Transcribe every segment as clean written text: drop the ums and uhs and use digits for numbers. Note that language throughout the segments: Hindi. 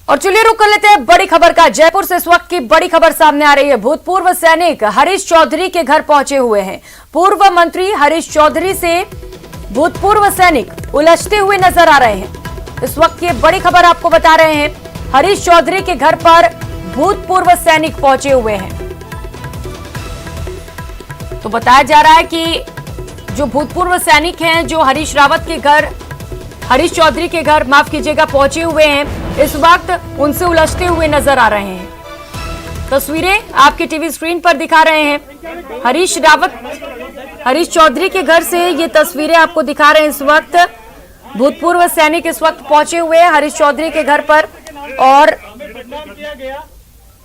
और चलिए रुक कर लेते हैं बड़ी खबर का। जयपुर से इस वक्त की बड़ी खबर सामने आ रही है। भूतपूर्व सैनिक हरीश चौधरी के घर पहुंचे हुए हैं। पूर्व मंत्री हरीश चौधरी से भूतपूर्व सैनिक उलझते हुए नजर आ रहे हैं। इस वक्त की बड़ी खबर आपको बता रहे हैं, हरीश चौधरी के घर पर भूतपूर्व सैनिक पहुंचे हुए हैं। तो बताया जा रहा है कि जो भूतपूर्व सैनिक हैं, जो हरीश चौधरी के घर माफ कीजिएगा पहुंचे हुए हैं, इस वक्त उनसे उलझते हुए नजर आ रहे हैं। तस्वीरें आपके टीवी स्क्रीन पर दिखा रहे हैं। हरीश चौधरी के घर से ये तस्वीरें आपको दिखा रहे हैं। इस वक्त भूतपूर्व सैनिक इस वक्त पहुंचे हुए हैं हरीश चौधरी के घर पर और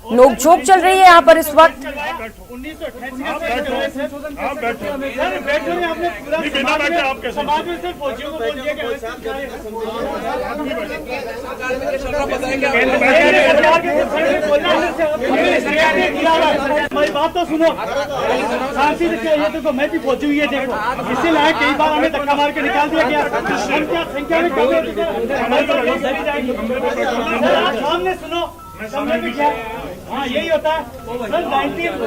नोकझोंक चल रही है यहाँ पर इस वक्त। बात तो सुनो, शांति से ये देखो मैं भी पहुंची हुई है, देखो इससे लाए कई बार हमें धक्का मार के निकाल दिया गया। संख्या में सामने सुनो, हाँ यही होता है सर।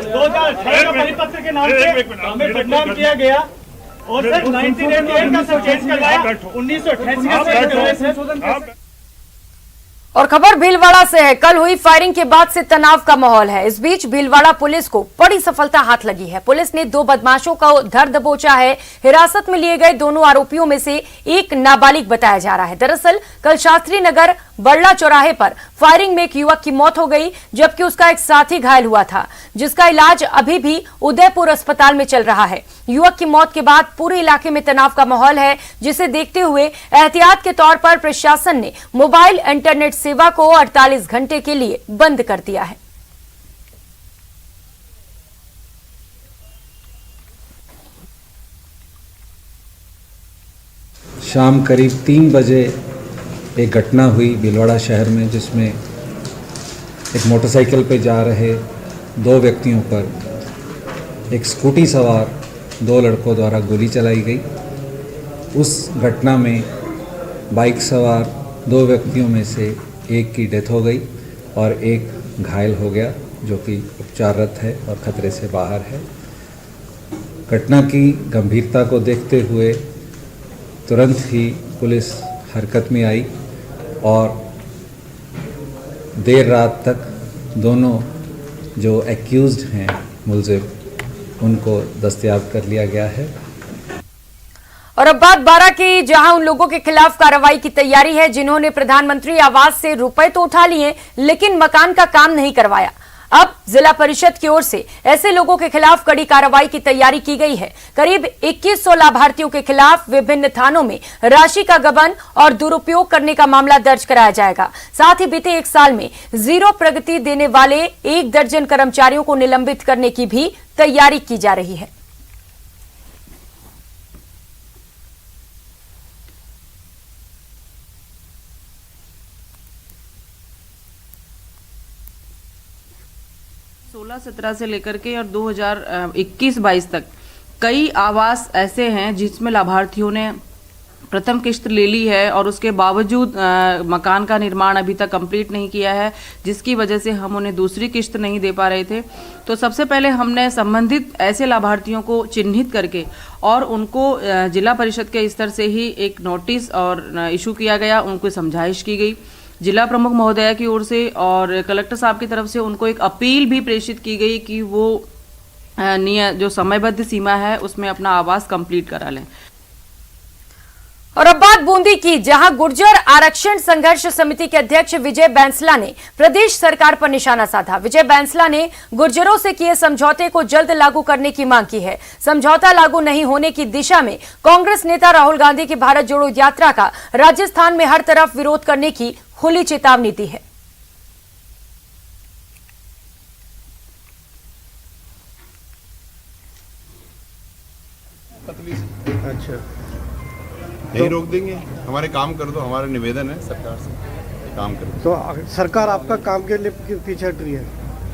2018 का परिपत्र के नाम से हमें बदनाम किया गया और सर 1988 का सब चेंज करवाया, 1988 का। और खबर भीलवाड़ा से है। कल हुई फायरिंग के बाद से तनाव का माहौल है। इस बीच भीलवाड़ा पुलिस को बड़ी सफलता हाथ लगी है। पुलिस ने 2 बदमाशों का धर दबोचा है। हिरासत में लिए गए दोनों आरोपियों में से एक नाबालिग बताया जा रहा है। दरअसल कल शास्त्री नगर बड़ला चौराहे पर फायरिंग में एक युवक की मौत हो गई, जबकि उसका एक साथी घायल हुआ था, जिसका इलाज अभी भी उदयपुर अस्पताल में चल रहा है। युवक की मौत के बाद पूरे इलाके में तनाव का माहौल है, जिसे देखते हुए एहतियात के तौर पर प्रशासन ने मोबाइल इंटरनेट सेवा को 48 घंटे के लिए बंद कर दिया है। शाम करीब 3 बजे एक घटना हुई भीलवाड़ा शहर में, जिसमें एक मोटरसाइकिल पे जा रहे 2 व्यक्तियों पर एक स्कूटी सवार 2 लड़कों द्वारा गोली चलाई गई। उस घटना में बाइक सवार 2 व्यक्तियों में से एक की डेथ हो गई और एक घायल हो गया, जो कि उपचाररत है और खतरे से बाहर है। घटना की गंभीरता को देखते हुए तुरंत ही पुलिस हरकत में आई और देर रात तक दोनों जो एक्यूज्ड हैं मुलजिम, उनको दस्तयाब कर लिया गया है। और अब बात 12 की, जहां उन लोगों के खिलाफ कार्रवाई की तैयारी है जिन्होंने प्रधानमंत्री आवास से रुपए तो उठा लिए लेकिन मकान का काम नहीं करवाया। अब जिला परिषद की ओर से ऐसे लोगों के खिलाफ कड़ी कार्रवाई की तैयारी की गई है। करीब 2100 लाभार्थियों के खिलाफ विभिन्न थानों में राशि का गबन और दुरुपयोग करने का मामला दर्ज कराया जाएगा। साथ ही बीते 1 साल में 0 प्रगति देने वाले 1 दर्जन कर्मचारियों को निलंबित करने की भी तैयारी की जा रही है। सोलह 17 से लेकर के और 2021-22 तक कई आवास ऐसे हैं जिसमें लाभार्थियों ने प्रथम किश्त ले ली है और उसके बावजूद मकान का निर्माण अभी तक कंप्लीट नहीं किया है, जिसकी वजह से हम उन्हें दूसरी किश्त नहीं दे पा रहे थे। तो सबसे पहले हमने संबंधित ऐसे लाभार्थियों को चिन्हित करके और उनको जिला परिषद के स्तर से ही एक नोटिस और इशू किया गया, उनको समझाइश की गई जिला प्रमुख महोदया की ओर से, और कलेक्टर साहब की तरफ से उनको एक अपील भी प्रेषित की गई कि वो जो समयबद्ध सीमा है उसमें अपना आवास कंप्लीट करा लें। और अब बात बूंदी की, जहां गुर्जर आरक्षण संघर्ष समिति के अध्यक्ष विजय बैंसला ने प्रदेश सरकार पर निशाना साधा। विजय बैंसला ने गुर्जरों से किए समझौते को जल्द लागू करने की मांग की है। समझौता लागू नहीं होने की दिशा में कांग्रेस नेता राहुल गांधी की भारत जोड़ो यात्रा का राजस्थान में हर तरफ विरोध करने की खुली चेतावनी दी है। अच्छा, नहीं रोक देंगे, हमारे काम कर दो, हमारा निवेदन है सरकार से, काम कर दो। तो सरकार आपका काम के लिए पीछे हट रही है?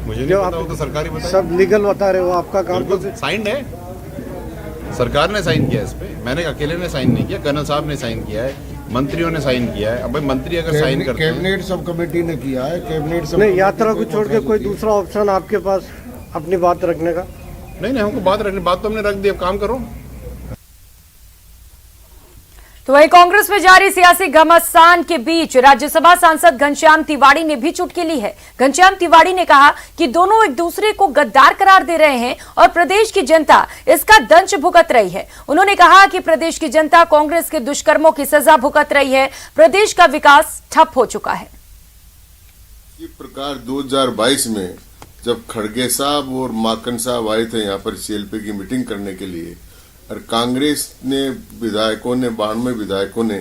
मुझे नहीं पता, वो तो सरकारी बता, सब लीगल बता रहे हो, आपका काम तो साइंड है, सरकार ने साइन किया इस पे, मैंने अकेले ने साइन नहीं किया, कर्नल साहब ने साइन किया है। मंत्रियों ने साइन किया है। अब भाई मंत्री अगर साइन करते हैं, कैबिनेट सब कमेटी ने किया है, कैबिनेट सब नहीं, यात्रा को छोड़ के कोई दूसरा ऑप्शन आपके पास अपनी बात रखने का? नहीं हमको बात तो हमने रख दी, अब काम करो। तो वहीं कांग्रेस में जारी सियासी घमासान के बीच राज्यसभा सांसद घनश्याम तिवाड़ी ने भी चुटकी ली है। घनश्याम तिवाड़ी ने कहा कि दोनों एक दूसरे को गद्दार करार दे रहे हैं और प्रदेश की जनता इसका दंश भुगत रही है। उन्होंने कहा कि प्रदेश की जनता कांग्रेस के दुष्कर्मों की सजा भुगत रही है, प्रदेश का विकास ठप हो चुका है। इसी प्रकार 2022 में जब खड़गे साहब और माकन साहब आए थे यहाँ पर सीएलपी की मीटिंग करने के लिए, और कांग्रेस ने विधायकों ने 92 विधायकों ने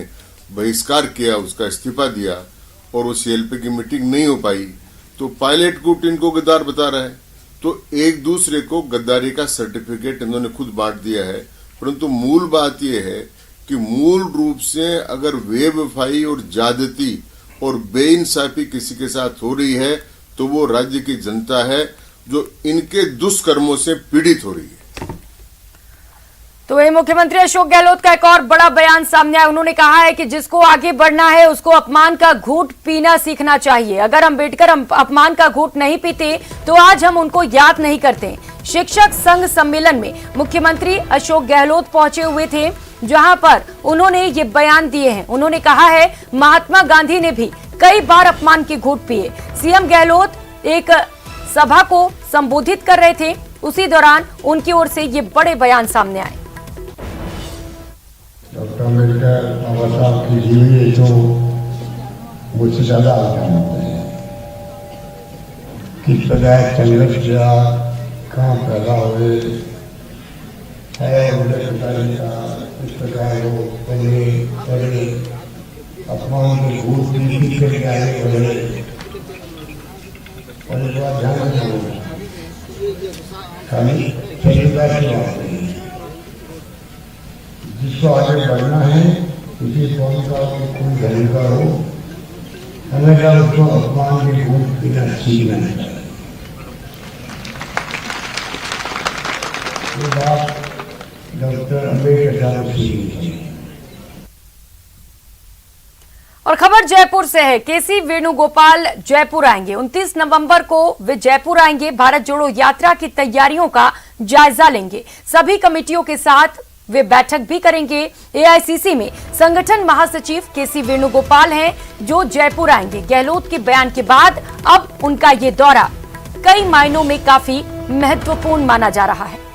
बहिष्कार किया, उसका इस्तीफा दिया और वो सीएलपी की मीटिंग नहीं हो पाई, तो पायलट ग्रुप इनको गद्दार बता रहा है। तो एक दूसरे को गद्दारी का सर्टिफिकेट इन्होंने खुद बांट दिया है। परंतु मूल बात यह है कि मूल रूप से अगर बेवफाई और ज्यादती और बेइंसाफी किसी के साथ हो रही है तो वो राज्य की जनता है जो इनके दुष्कर्मों से पीड़ित हो रही है। तो वही मुख्यमंत्री अशोक गहलोत का एक और बड़ा बयान सामने आया। उन्होंने कहा है कि जिसको आगे बढ़ना है उसको अपमान का घूंट पीना सीखना चाहिए। अगर अम्बेडकर अपमान का घूंट नहीं पीते तो आज हम उनको याद नहीं करते। शिक्षक संघ सम्मेलन में मुख्यमंत्री अशोक गहलोत पहुंचे हुए थे, जहां पर उन्होंने ये बयान दिए हैं। उन्होंने कहा है महात्मा गांधी ने भी कई बार अपमान के घूंट पिए। सीएम गहलोत एक सभा को संबोधित कर रहे थे, उसी दौरान उनकी ओर से ये बड़े बयान सामने आए। डॉक्टर अम्बेडकर बाबा साहब की जीवनी तो मुझसे ज्यादा आप जानते हैं, किस प्रकार संघर्ष किया, कहाँ पैदा हुए है, उनके पिताजी का इस प्रकार वो पहले अपमान के घूट भी करके आगे बढ़े। और एक बात ध्यान रखना, खाली सलीका की बात नहीं, जिसको आगे बढ़ना है किसी कौम का कोई धर्म का हो, हमेशा उसको अपमान के घूंट पीना सीखना चाहिए। ये बात डॉक्टर अम्बेडकर साहब सीखनी चाहिए। और खबर जयपुर से है। केसी वेणुगोपाल जयपुर आएंगे। 29 नवंबर को वे जयपुर आएंगे। भारत जोड़ो यात्रा की तैयारियों का जायजा लेंगे। सभी कमेटियों के साथ वे बैठक भी करेंगे। एआईसीसी में संगठन महासचिव केसी वेणुगोपाल हैं जो जयपुर आएंगे। गहलोत के बयान के बाद अब उनका ये दौरा कई मायनों में काफी महत्वपूर्ण माना जा रहा है।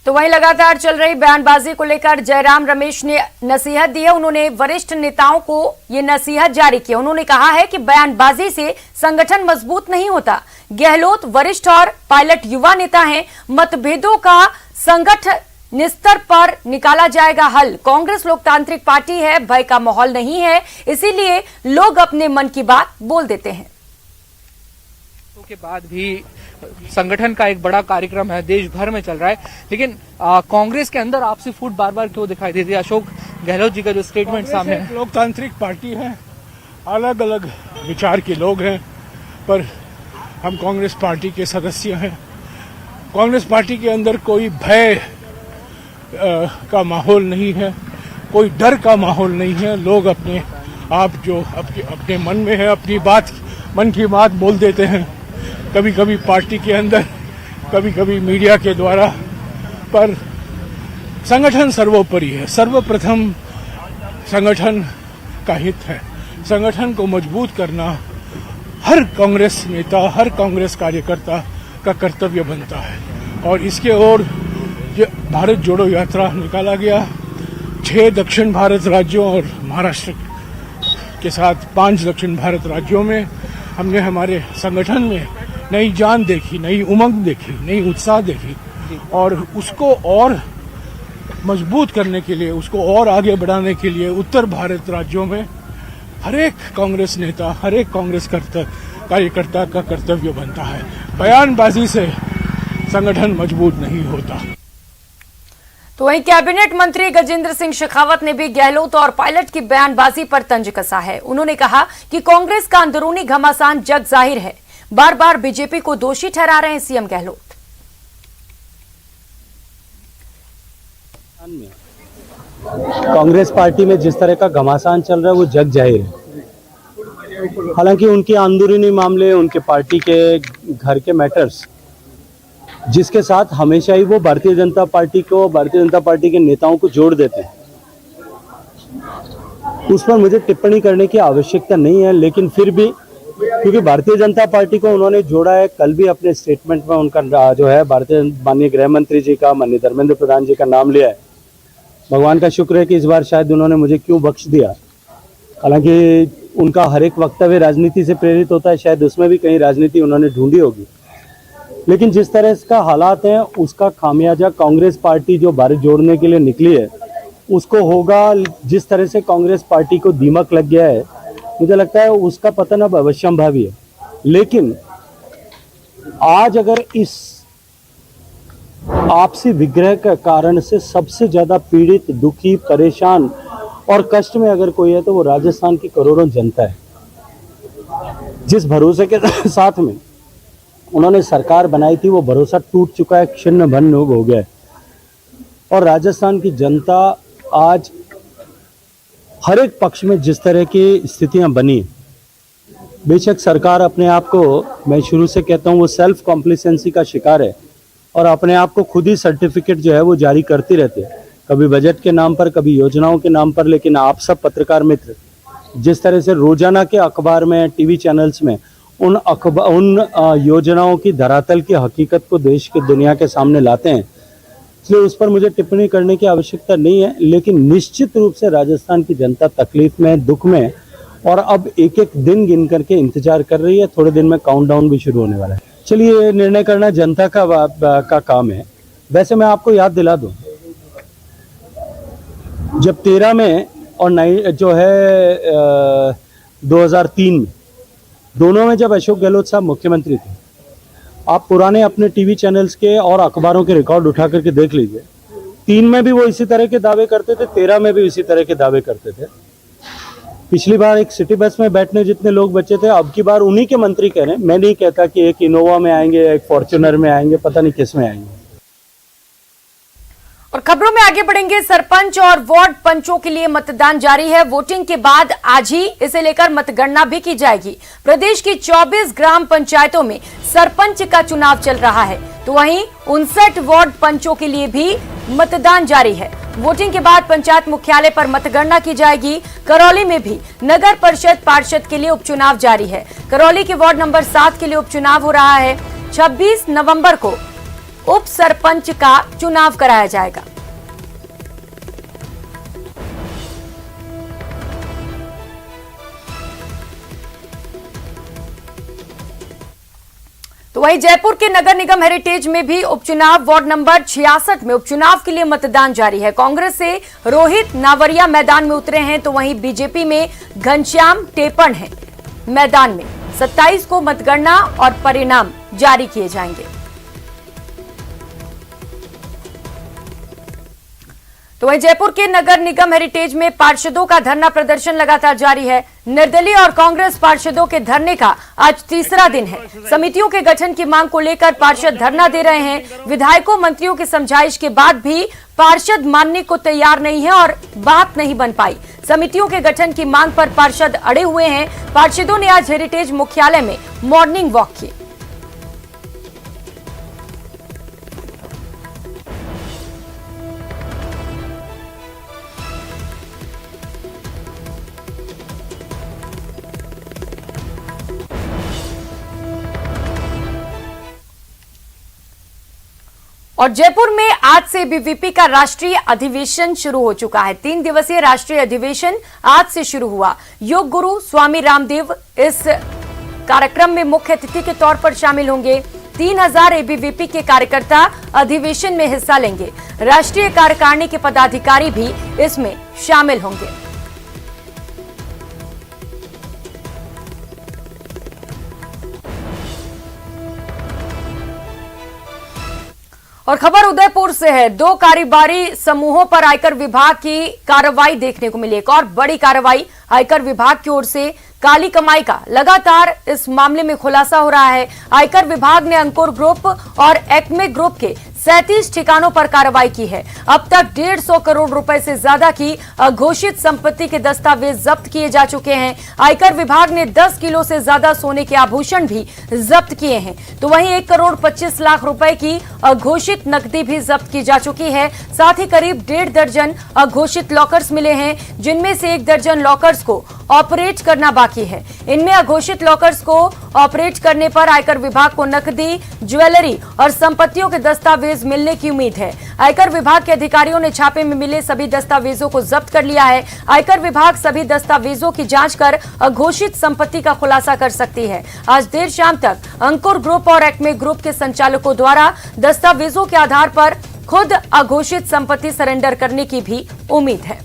तो वहीं लगातार चल रही बयानबाजी को लेकर जयराम रमेश ने नसीहत दी है। उन्होंने वरिष्ठ नेताओं को ये नसीहत जारी की। उन्होंने कहा है कि बयानबाजी से संगठन मजबूत नहीं होता। गहलोत वरिष्ठ और पायलट युवा नेता हैं। मतभेदों का संगठन स्तर पर निकाला जाएगा हल। कांग्रेस लोकतांत्रिक पार्टी है, भय का माहौल नहीं है, इसीलिए लोग अपने मन की बात बोल देते हैं। के बाद भी संगठन का एक बड़ा कार्यक्रम है, देश भर में चल रहा है, लेकिन कांग्रेस के अंदर आपसी फूट बार बार क्यों दिखाई देती है? अशोक गहलोत जी का जो स्टेटमेंट सामने है। लोकतांत्रिक पार्टी है, अलग अलग विचार के लोग हैं, पर हम कांग्रेस पार्टी के सदस्य हैं। कांग्रेस पार्टी के अंदर कोई भय का माहौल नहीं है, कोई डर का माहौल नहीं है। लोग अपने आप जो अपने मन में है, अपनी बात, मन की बात बोल देते हैं, कभी कभी पार्टी के अंदर, कभी कभी मीडिया के द्वारा, पर संगठन सर्वोपरि है। सर्वप्रथम संगठन का हित है। संगठन को मजबूत करना हर कांग्रेस नेता, हर कांग्रेस कार्यकर्ता का कर्तव्य बनता है। और इसके ओर भारत जोड़ो यात्रा निकाला गया। 6 दक्षिण भारत राज्यों और महाराष्ट्र के साथ 5 दक्षिण भारत राज्यों में हमने हमारे संगठन में नई जान देखी, नई उमंग देखी, नई उत्साह देखी, और उसको और मजबूत करने के लिए, उसको और आगे बढ़ाने के लिए उत्तर भारत राज्यों में हर एक कांग्रेस नेता, हर एक कांग्रेस कार्यकर्ता का कर्तव्य बनता है। बयानबाजी से संगठन मजबूत नहीं होता। तो वहीं कैबिनेट मंत्री गजेंद्र सिंह शेखावत ने भी गहलोत और पायलट की बयानबाजी पर तंज कसा है। उन्होंने कहा कि कांग्रेस का अंदरूनी घमासान जग जाहिर है, बार बार बीजेपी को दोषी ठहरा रहे हैं सीएम गहलोत। कांग्रेस पार्टी में जिस तरह का घमासान चल रहा है वो जग जाहिर है। हालांकि उनके अंदरूनी मामले, उनके पार्टी के घर के मैटर्स, जिसके साथ हमेशा ही वो भारतीय जनता पार्टी के नेताओं को जोड़ देते हैं, उस पर मुझे टिप्पणी करने की आवश्यकता नहीं है। लेकिन फिर भी क्योंकि भारतीय जनता पार्टी को उन्होंने जोड़ा है, कल भी अपने स्टेटमेंट में उनका जो है माननीय गृह मंत्री जी का, माननीय धर्मेंद्र प्रधान जी का नाम लिया है। भगवान का शुक्र है कि इस बार शायद उन्होंने मुझे क्यों बख्श दिया। हालांकि उनका हर एक वक्तव्य राजनीति से प्रेरित होता है, शायद उसमें भी कहीं राजनीति उन्होंने ढूंढी होगी। लेकिन जिस तरह का हालात हैं उसका खामियाजा कांग्रेस पार्टी जो भारत जोड़ने के लिए निकली है उसको होगा। जिस तरह से कांग्रेस पार्टी को दीमक लग गया है, मुझे लगता है उसका पतन अब अवश्यंभावी है। लेकिन आज अगर इस आपसी विग्रह के कारण से सबसे ज्यादा पीड़ित, दुखी, परेशान और कष्ट में अगर कोई है तो वो राजस्थान की करोड़ों जनता है। जिस भरोसे के साथ में उन्होंने सरकार बनाई थी वो भरोसा टूट चुका है, छिन्न भिन्न हो गया है। और राजस्थान की जनता आज हर एक पक्ष में जिस तरह की स्थितियां बनी, बेशक सरकार अपने आप को, मैं शुरू से कहता हूं, वो सेल्फ कॉम्प्लिसेंसी का शिकार है और अपने आप को खुद ही सर्टिफिकेट जो है वो जारी करती रहती है, कभी बजट के नाम पर, कभी योजनाओं के नाम पर। लेकिन आप सब पत्रकार मित्र जिस तरह से रोजाना के अखबार में, टीवी चैनल्स में उन योजनाओं की धरातल की हकीकत को देश के, दुनिया के सामने लाते हैं, इसलिए उस पर मुझे टिप्पणी करने की आवश्यकता नहीं है। लेकिन निश्चित रूप से राजस्थान की जनता तकलीफ में, दुख में, और अब एक एक दिन गिन करके इंतजार कर रही है। थोड़े दिन में काउंटडाउन भी शुरू होने वाला है। चलिए, निर्णय करना जनता का काम है। वैसे मैं आपको याद दिला दूं, जब 13 में और 2003 में, दोनों में जब अशोक गहलोत साहब मुख्यमंत्री थे, आप पुराने अपने टीवी चैनल्स के और अखबारों के रिकॉर्ड उठा करके देख लीजिए। 3 में भी वो इसी तरह के दावे करते थे, 13 में भी इसी तरह के दावे करते थे। पिछली बार एक सिटी बस में बैठने जितने लोग बचे थे, अब की बार उन्हीं के मंत्री कह रहे हैं। मैं नहीं कहता कि एक इनोवा में आएंगे, एक फॉर्च्यूनर में आएंगे, पता नहीं किस में आएंगे। और खबरों में आगे बढ़ेंगे। सरपंच और वार्ड पंचों के लिए मतदान जारी है। वोटिंग के बाद आज ही इसे लेकर मतगणना भी की जाएगी। प्रदेश की 24 ग्राम पंचायतों में सरपंच का चुनाव चल रहा है, तो वहीं 59 वार्ड पंचों के लिए भी मतदान जारी है। वोटिंग के बाद पंचायत मुख्यालय पर मतगणना की जाएगी। करौली में भी नगर परिषद पार्षद के लिए उपचुनाव जारी है। करौली के वार्ड नंबर 7 के लिए उपचुनाव हो रहा है। 26 नवंबर को उप सरपंच का चुनाव कराया जाएगा। तो वहीं जयपुर के नगर निगम हेरिटेज में भी उपचुनाव, वार्ड नंबर 66 में उपचुनाव के लिए मतदान जारी है। कांग्रेस से रोहित नावरिया मैदान में उतरे हैं, तो वहीं बीजेपी में घनश्याम टेपण है मैदान में। 27 को मतगणना और परिणाम जारी किए जाएंगे। तो वहीं जयपुर के नगर निगम हेरिटेज में पार्षदों का धरना प्रदर्शन लगातार जारी है। निर्दलीय और कांग्रेस पार्षदों के धरने का आज तीसरा दिन है। समितियों के गठन की मांग को लेकर पार्षद धरना दे रहे हैं। विधायकों, मंत्रियों की समझाइश के बाद भी पार्षद मानने को तैयार नहीं है और बात नहीं बन पाई। समितियों के गठन की मांग पर पार्षद अड़े हुए हैं। पार्षदों ने आज हेरिटेज मुख्यालय में मॉर्निंग वॉक की। और जयपुर में आज से बीवीपी का राष्ट्रीय अधिवेशन शुरू हो चुका है। 3 दिवसीय राष्ट्रीय अधिवेशन आज से शुरू हुआ। योग गुरु स्वामी रामदेव इस कार्यक्रम में मुख्य अतिथि के तौर पर शामिल होंगे। 3000 एबीवीपी के कार्यकर्ता अधिवेशन में हिस्सा लेंगे। राष्ट्रीय कार्यकारिणी के पदाधिकारी भी इसमें शामिल होंगे। और खबर उदयपुर से है। 2 कारोबारी समूहों पर आयकर विभाग की कार्रवाई देखने को मिली। एक और बड़ी कार्रवाई आयकर विभाग की ओर से काली कमाई का लगातार इस मामले में खुलासा हो रहा है। आयकर विभाग ने अंकुर ग्रुप और एक्मे ग्रुप के 37 ठिकानों पर कार्रवाई की है। अब तक 150 करोड़ रुपए से ज्यादा की अघोषित संपत्ति के दस्तावेज जब्त किए जा चुके हैं। आयकर विभाग ने 10 किलो से ज्यादा सोने के आभूषण भी जब्त किए हैं। तो वहीं 1 करोड़ 25 लाख रुपए की अघोषित नकदी भी जब्त की जा चुकी है। साथ ही करीब 1.5 दर्जन अघोषित लॉकर्स मिले हैं, जिनमें से 1 दर्जन लॉकर्स को ऑपरेट करना बाकी है। इनमें अघोषित लॉकर्स को ऑपरेट करने पर आयकर विभाग को नकदी, ज्वेलरी और संपत्तियों के दस्तावेज मिलने की उम्मीद है। आयकर विभाग के अधिकारियों ने छापे में मिले सभी दस्तावेजों को जब्त कर लिया है। आयकर विभाग सभी दस्तावेजों की जांच कर अघोषित संपत्ति का खुलासा कर सकती है। आज देर शाम तक अंकुर ग्रुप और एक्मे ग्रुप के संचालकों द्वारा दस्तावेजों के आधार पर खुद अघोषित संपत्ति सरेंडर करने की भी उम्मीद है।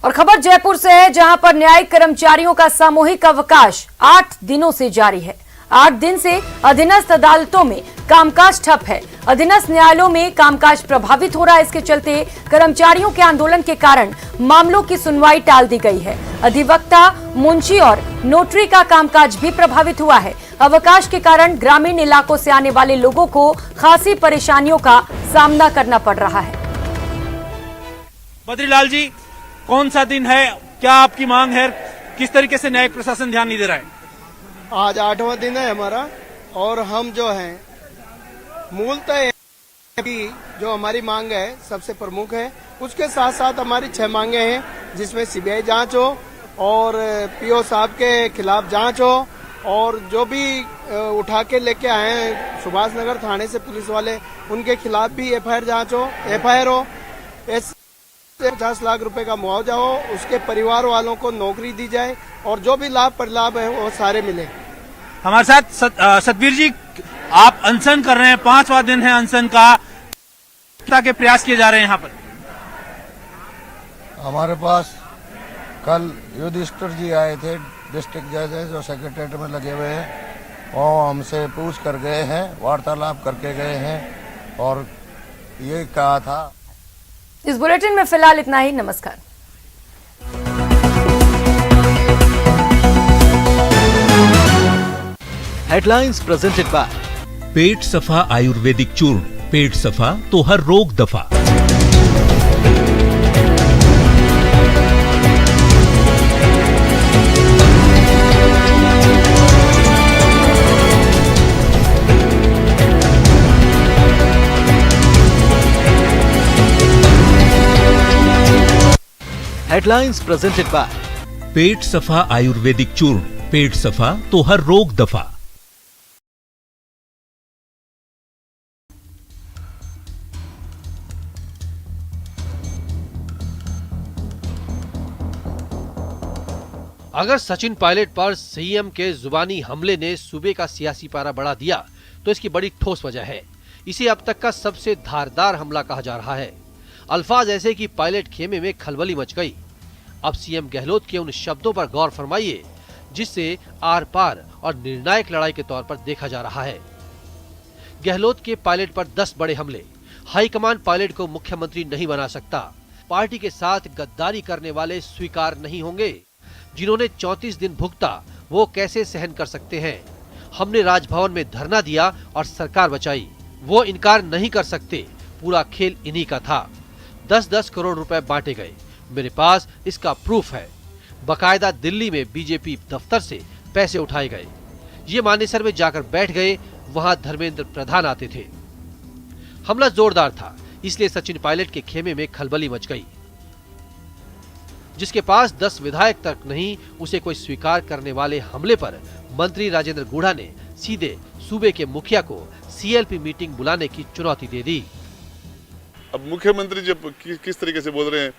और खबर जयपुर से है, जहां पर न्यायिक कर्मचारियों का सामूहिक अवकाश 8 दिनों से जारी है। 8 दिन से अधीनस्थ अदालतों में कामकाज ठप है। अधीनस्थ न्यायालयों में कामकाज प्रभावित हो रहा है। इसके चलते कर्मचारियों के आंदोलन के कारण मामलों की सुनवाई टाल दी गई है। अधिवक्ता, मुंशी और नोटरी का कामकाज भी प्रभावित हुआ है। अवकाश के कारण ग्रामीण इलाकों से आने वाले लोगों को खासी परेशानियों का सामना करना पड़ रहा है। बद्रीलाल जी, कौन सा दिन है, क्या आपकी मांग है, किस तरीके से न्यायिक प्रशासन ध्यान नहीं दे रहा है? आज 8वां दिन है हमारा और हम जो हैं मूलतः की जो हमारी मांग है सबसे प्रमुख है। उसके साथ साथ हमारी 6 मांगे हैं, जिसमें सीबीआई जांच हो और पीओ साहब के खिलाफ जांच हो और जो भी उठा के लेके आए हैं सुभाष नगर थाने से पुलिस वाले, उनके खिलाफ भी एफआईआर हो। 50 लाख रुपए का मुआवजा हो, उसके परिवार वालों को नौकरी दी जाए और जो भी लाभ परिलाभ है वो सारे मिले। हमारे साथ सतवीर जी, आप अनशन कर रहे हैं, 5वां दिन है अनशन का, के प्रयास किए जा रहे हैं यहाँ पर। हमारे पास कल युधिष्ठिर जी आए थे, डिस्ट्रिक्ट जज है जो सेक्रेटरीट में लगे हुए हैं, और हमसे पूछ कर गए हैं, वार्तालाप करके गए हैं और ये कहा था। इस बुलेटिन में फिलहाल इतना ही। नमस्कार। हेडलाइंस प्रेजेंटेड बाय पेट सफा आयुर्वेदिक चूर्ण। पेट सफा तो हर रोग दफा। हेडलाइंस प्रेजेंटेड बाय पेट सफा आयुर्वेदिक चूर्ण। पेट सफा तो हर रोग दफा। अगर सचिन पायलट पर सीएम के जुबानी हमले ने सूबे का सियासी पारा बढ़ा दिया तो इसकी बड़ी ठोस वजह है। इसे अब तक का सबसे धारदार हमला कहा जा रहा है। अल्फाज ऐसे कि पायलट खेमे में खलबली मच गई। अब सीएम गहलोत के उन शब्दों पर गौर फरमाइए जिससे आर पार और निर्णायक लड़ाई के तौर पर देखा जा रहा है। गहलोत के पायलट पर 10 बड़े हमले। हाईकमान पायलट को मुख्यमंत्री नहीं बना सकता। पार्टी के साथ गद्दारी करने वाले स्वीकार नहीं होंगे। जिन्होंने 34 दिन भुगता वो कैसे सहन कर सकते हैं। हमने राजभवन में धरना दिया और सरकार बचाई, वो इनकार नहीं कर सकते। पूरा खेल इन्हीं का था। 10-10 करोड़ रुपए बांटे गए। मेरे पास इसका प्रूफ है। बकायदा दिल्ली में बीजेपी दफ्तर से पैसे उठाए गए। ये मानेसर में जाकर बैठ गए, वहां धर्मेंद्र प्रधान आते थे। हमला जोरदार था, इसलिए सचिन पायलट के खेमे में खलबली मच गई। जिसके पास 10 विधायक तक नहीं, उसे कोई स्वीकार करने वाले हमले पर मंत्री राजेंद्र गुढ़ा ने सीधे सूबे के मुखिया को सीएलपी मीटिंग बुलाने की चुनौती दे दी। अब मुख्यमंत्री जब किस तरीके से बोल रहे हैं,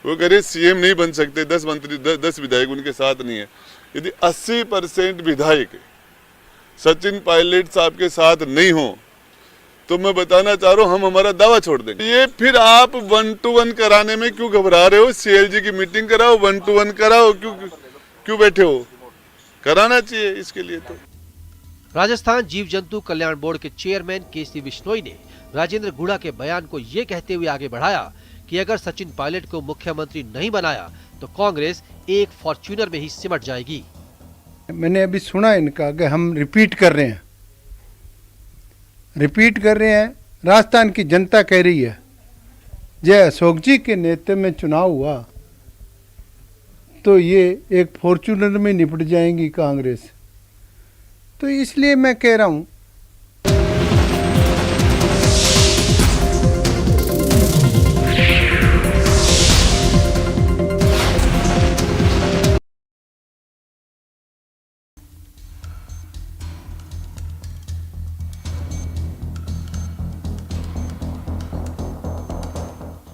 वो कह रहे सीएम नहीं बन सकते, 10 मंत्री 10 विधायक उनके साथ नहीं है। यदि 80% विधायक सचिन पायलट साहब के साथ नहीं हो तो मैं बताना चाह रहा हूँ हम हमारा दावा छोड़ देंगे। ये फिर आप 1 to 1 कराने में क्यों घबरा रहे हो? सीएलजी की मीटिंग कराओ, 1 to 1 कराओ, क्यों बैठे हो? कराना चाहिए इसके लिए। तो राजस्थान जीव जंतु कल्याण बोर्ड के चेयरमैन केसी बिश्नोई ने राजेंद्र गुड़ा के बयान को ये कहते हुए आगे बढ़ाया कि अगर सचिन पायलट को मुख्यमंत्री नहीं बनाया तो कांग्रेस एक फॉर्च्यूनर में ही सिमट जाएगी। मैंने अभी सुना इनका कि हम रिपीट कर रहे हैं। राजस्थान की जनता कह रही है जय अशोक जी के नेतृत्व में चुनाव हुआ तो ये एक फॉर्च्यूनर में निपट जाएंगी कांग्रेस। तो इसलिए मैं कह रहा हूं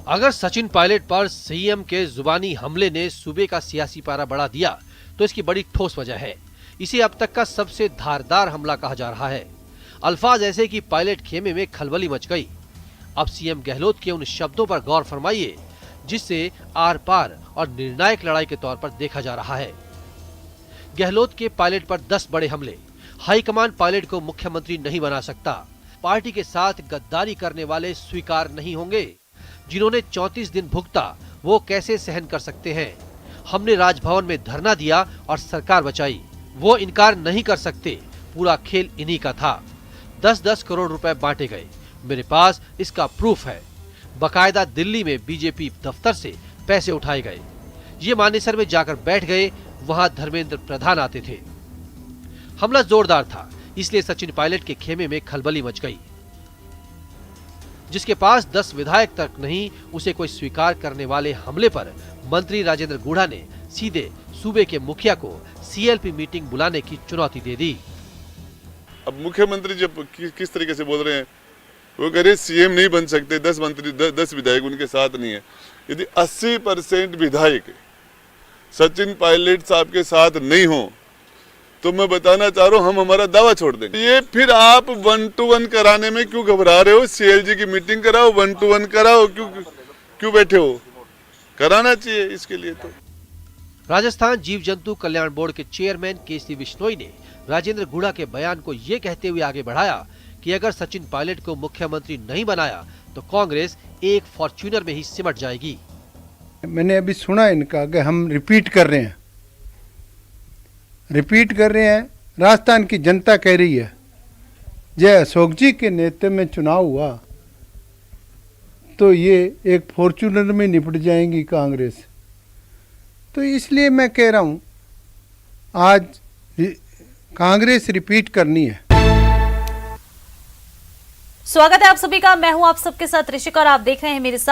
अगर सचिन पायलट पर सीएम के जुबानी हमले ने सूबे का सियासी पारा बढ़ा दिया तो इसकी बड़ी ठोस वजह है। इसे अब तक का सबसे धारदार हमला कहा जा रहा है। अल्फाज ऐसे कि पायलट खेमे में खलबली मच गई। अब सीएम गहलोत के उन शब्दों पर गौर फरमाइए जिससे आर पार और निर्णायक लड़ाई के तौर पर देखा जा रहा है। गहलोत के पायलट पर 10 बड़े हमले। हाईकमान पायलट को मुख्यमंत्री नहीं बना सकता। पार्टी के साथ गद्दारी करने वाले स्वीकार नहीं होंगे। जिन्होंने 34 दिन भुगता वो कैसे सहन कर सकते हैं? हमने राजभवन में धरना दिया और सरकार बचाई, वो इनकार नहीं कर सकते। पूरा खेल इन्हीं का था। 10-10 करोड़ रुपए बांटे गए। मेरे पास इसका प्रूफ है। बकायदा दिल्ली में बीजेपी दफ्तर से पैसे उठाए गए। ये मानेसर में जाकर बैठ गए। वहां धर्मेंद्र प्रधान आते थे। हमला जोरदार था, इसलिए सचिन पायलट के खेमे में खलबली मच गई। जिसके पास 10 विधायक तक नहीं, उसे कोई स्वीकार करने वाले हमले पर मंत्री राजेंद्र गुड़ा ने सीधे सूबे के मुखिया को सीएलपी मीटिंग बुलाने की चुनौती दे दी। अब मुख्यमंत्री जब किस तरीके से बोल रहे हैं, वो कह रहे सीएम नहीं बन सकते, 10 विधायक उनके साथ नहीं है। यदि 80% विधायक सचिन पायलट साहब के साथ नहीं हो तो मैं बताना चाह रहा हूँ हम हमारा दावा छोड़ देंगे। ये फिर आप 1 to 1 कराने में क्यों घबरा रहे हो? सीएलजी की मीटिंग कराओ, 1 to 1 कराओ, क्यों बैठे हो? कराना चाहिए इसके लिए। तो राजस्थान जीव जंतु कल्याण बोर्ड के चेयरमैन केसी बिश्नोई ने राजेंद्र गुड़ा के बयान को ये कहते हुए आगे बढ़ाया कि अगर सचिन पायलट को मुख्यमंत्री नहीं बनाया तो कांग्रेस एक फॉर्च्यूनर में ही सिमट जाएगी। मैंने अभी सुना इनका कि हम रिपीट कर रहे हैं। राजस्थान की जनता कह रही है जय अशोक जी के नेतृत्व में चुनाव हुआ तो ये एक फॉर्च्यूनर में निपट जाएंगी कांग्रेस। तो इसलिए मैं कह रहा हूं आज कांग्रेस रिपीट करनी है। स्वागत है आप सभी का। मैं हूं आप सबके साथ ऋषिका और आप देख रहे हैं मेरे साथ